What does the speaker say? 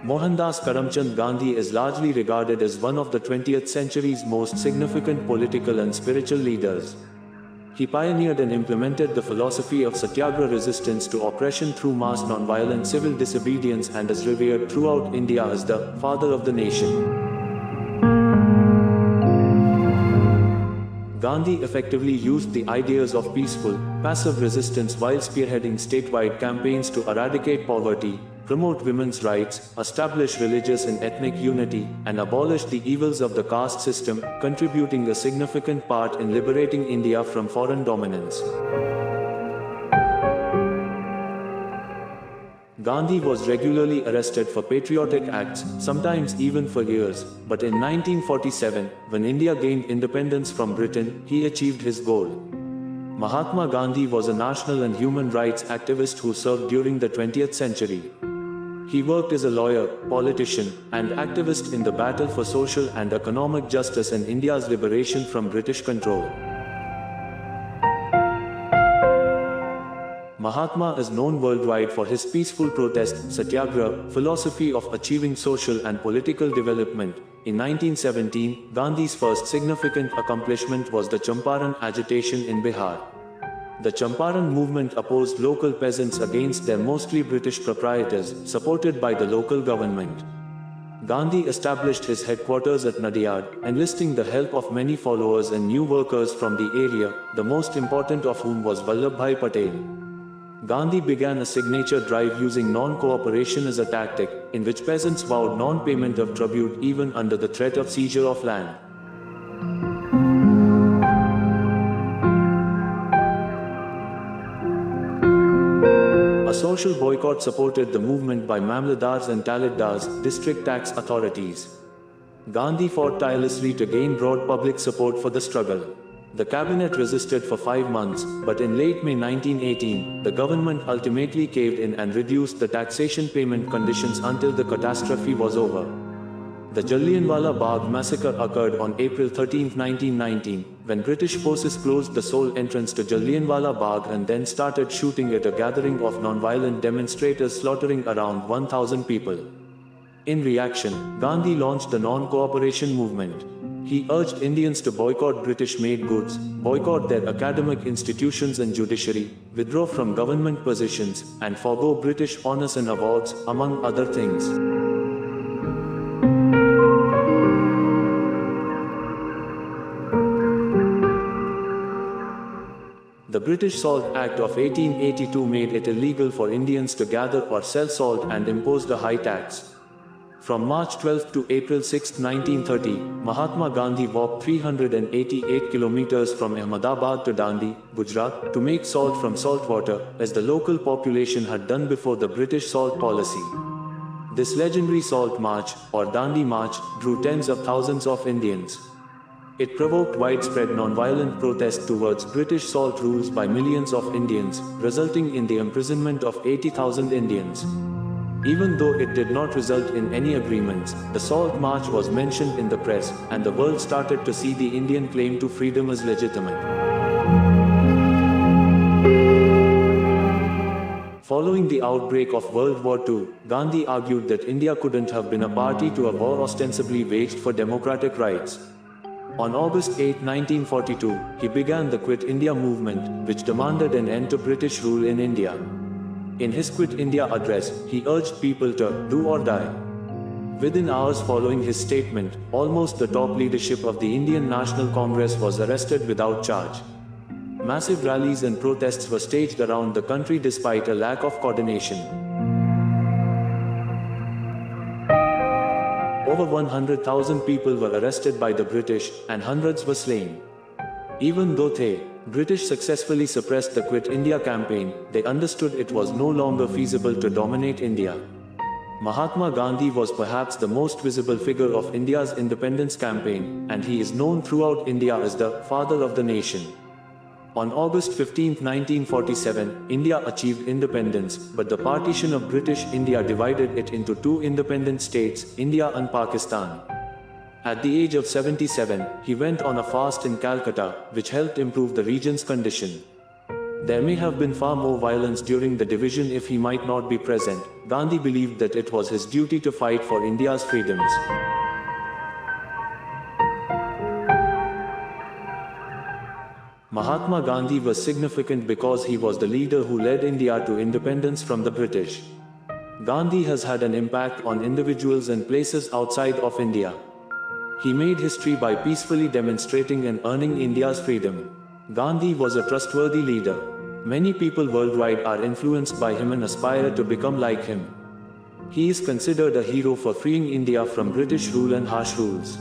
Mohandas Karamchand Gandhi is largely regarded as one of the 20th century's most significant political and spiritual leaders. He pioneered and implemented the philosophy of Satyagraha resistance to oppression through mass nonviolent civil disobedience and is revered throughout India as the father of the nation. Gandhi effectively used the ideas of peaceful, passive resistance while spearheading statewide campaigns to eradicate poverty, promote women's rights, establish religious and ethnic unity, and abolish the evils of the caste system, contributing a significant part in liberating India from foreign dominance. Gandhi was regularly arrested for patriotic acts, sometimes even for years, but in 1947, when India gained independence from Britain, he achieved his goal. Mahatma Gandhi was a national and human rights activist who served during the 20th century. He worked as a lawyer, politician, and activist in the battle for social and economic justice and India's liberation from British control. Mahatma is known worldwide for his peaceful protest, Satyagraha, philosophy of achieving social and political development. In 1917, Gandhi's first significant accomplishment was the Champaran agitation in Bihar. The Champaran movement opposed local peasants against their mostly British proprietors, supported by the local government. Gandhi established his headquarters at Nadiyad, enlisting the help of many followers and new workers from the area, the most important of whom was Vallabhbhai Patel. Gandhi began a signature drive using non-cooperation as a tactic, in which peasants vowed non-payment of tribute even under the threat of seizure of land. A social boycott supported the movement by Mamladars and Talukdars, district tax authorities. Gandhi fought tirelessly to gain broad public support for the struggle. The cabinet resisted for 5 months, but in late May 1918, the government ultimately caved in and reduced the taxation payment conditions until the catastrophe was over. The Jallianwala Bagh massacre occurred on April 13, 1919, when British forces closed the sole entrance to Jallianwala Bagh and then started shooting at a gathering of non-violent demonstrators, slaughtering around 1,000 people. In reaction, Gandhi launched the non-cooperation movement. He urged Indians to boycott British-made goods, boycott their academic institutions and judiciary, withdraw from government positions, and forego British honours and awards, among other things. The British Salt Act of 1882 made it illegal for Indians to gather or sell salt and imposed a high tax. From March 12 to April 6, 1930, Mahatma Gandhi walked 388 kilometers from Ahmedabad to Dandi, Gujarat, to make salt from salt water, as the local population had done before the British salt policy. This legendary salt march, or Dandi March, drew tens of thousands of Indians. It provoked widespread non-violent protest towards British salt rules by millions of Indians, resulting in the imprisonment of 80,000 Indians. Even though it did not result in any agreements, the Salt March was mentioned in the press, and the world started to see the Indian claim to freedom as legitimate. Following the outbreak of World War II, Gandhi argued that India couldn't have been a party to a war ostensibly waged for democratic rights. On August 8, 1942, he began the Quit India movement, which demanded an end to British rule in India. In his Quit India address, he urged people to do or die. Within hours following his statement, almost the top leadership of the Indian National Congress was arrested without charge. Massive rallies and protests were staged around the country despite a lack of coordination. Over 100,000 people were arrested by the British, and hundreds were slain. Even though the British successfully suppressed the Quit India campaign, they understood it was no longer feasible to dominate India. Mahatma Gandhi was perhaps the most visible figure of India's independence campaign, and he is known throughout India as the father of the nation. On August 15, 1947, India achieved independence, but the partition of British India divided it into two independent states, India and Pakistan. At the age of 77, he went on a fast in Calcutta, which helped improve the region's condition. There may have been far more violence during the division if he might not be present. Gandhi believed that it was his duty to fight for India's freedoms. Mahatma Gandhi was significant because he was the leader who led India to independence from the British. Gandhi has had an impact on individuals and places outside of India. He made history by peacefully demonstrating and earning India's freedom. Gandhi was a trustworthy leader. Many people worldwide are influenced by him and aspire to become like him. He is considered a hero for freeing India from British rule and harsh rules.